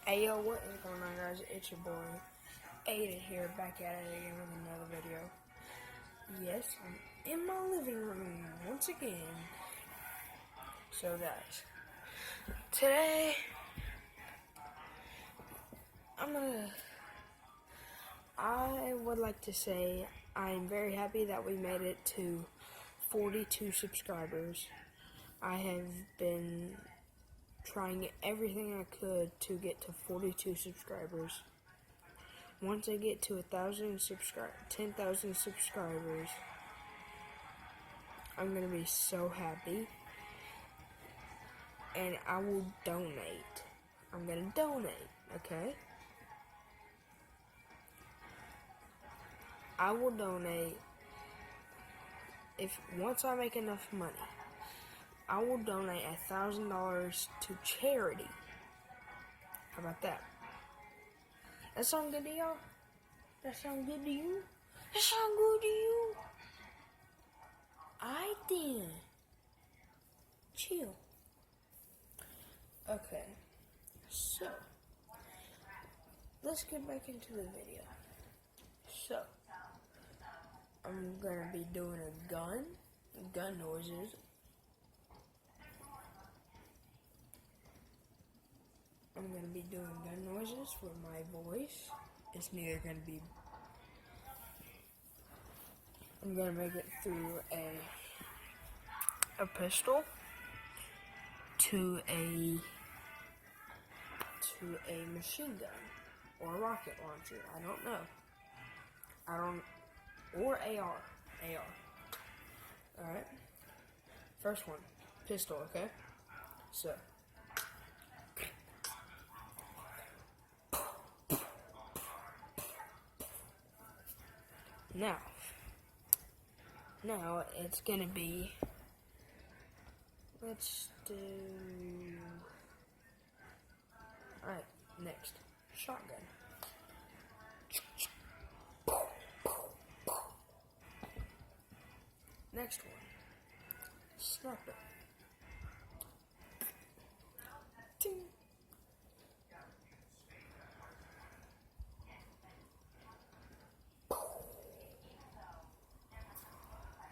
Hey yo, what is going on, guys? It's your boy Aiden here, back at it again with another video. Yes, I'm in my living room once again. So guys, today I would like to say I'm very happy that we made it to 42 subscribers. I have been trying everything I could to get to 42 subscribers. Once I get to 10,000 subscribers, I'm gonna be so happy, and I will donate. I'm gonna donate, okay? I will donate once I make enough money. I will donate $1,000 to charity. How about that? That sound good to y'all? That sound good to you? That sound good to you? I did. Chill. Okay. So, let's get back into the video. So, I'm gonna be doing gun noises. I'm gonna be doing gun noises with my voice. It's neither gonna be. I'm gonna make it through a pistol to a machine gun or a rocket launcher. I don't know. Or AR. Alright. First one. Pistol, okay? So. Now it's gonna be, let's do, alright, next, shotgun. Next one, sniper. Ting.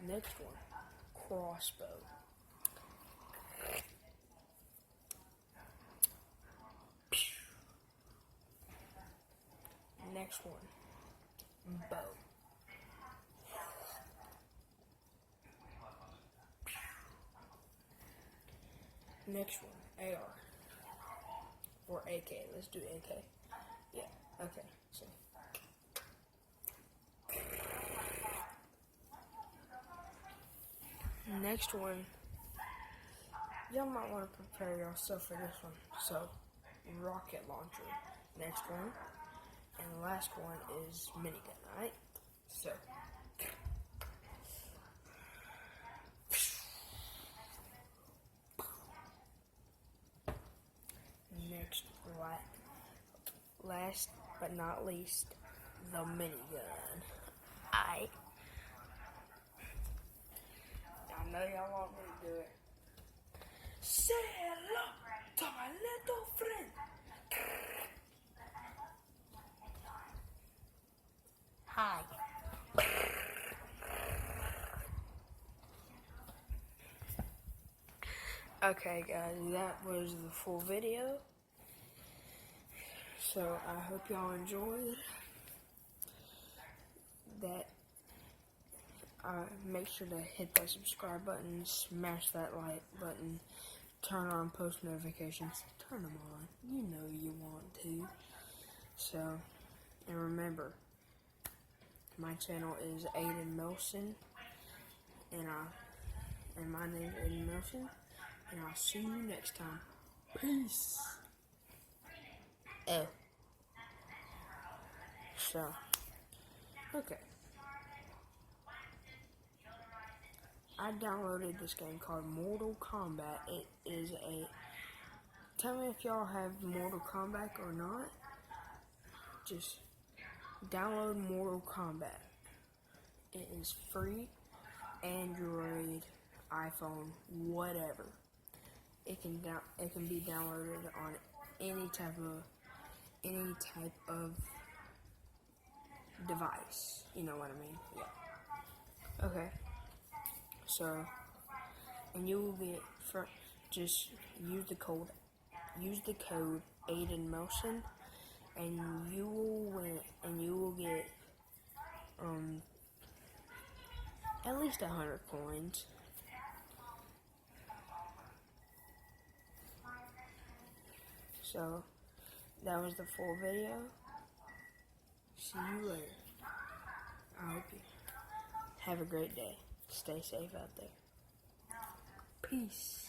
Next one, crossbow. Next one, bow. Next one, AR. Or AK. Let's do AK. Yeah, okay, so. Next one, y'all might want to prepare yourself for this one. So, rocket launcher. Next one, and the last one is minigun, alright? So, next, last but not least, the minigun. I know y'all want me to do it. Say hello to my little friend. Hi. Okay, guys, that was the full video. So I hope y'all enjoyed that. Make sure to hit that subscribe button, smash that like button, turn on post notifications, turn them on. You know you want to. So, and remember, my channel is Aiden Milson, and my name is Aiden Milson, and I'll see you next time. Peace. Oh. So, okay. I downloaded this game called Mortal Kombat. It is tell me if y'all have Mortal Kombat or not. Just download Mortal Kombat. It is free, Android, iPhone, whatever. It can be downloaded on any type of any type of device. You know what I mean? Yeah. Okay. So, and you will get for just use the code Aiden Motion, and you will win, and you will get at least 100 coins. So that was the full video. See you later. I hope you have a great day. Stay safe out there. Peace.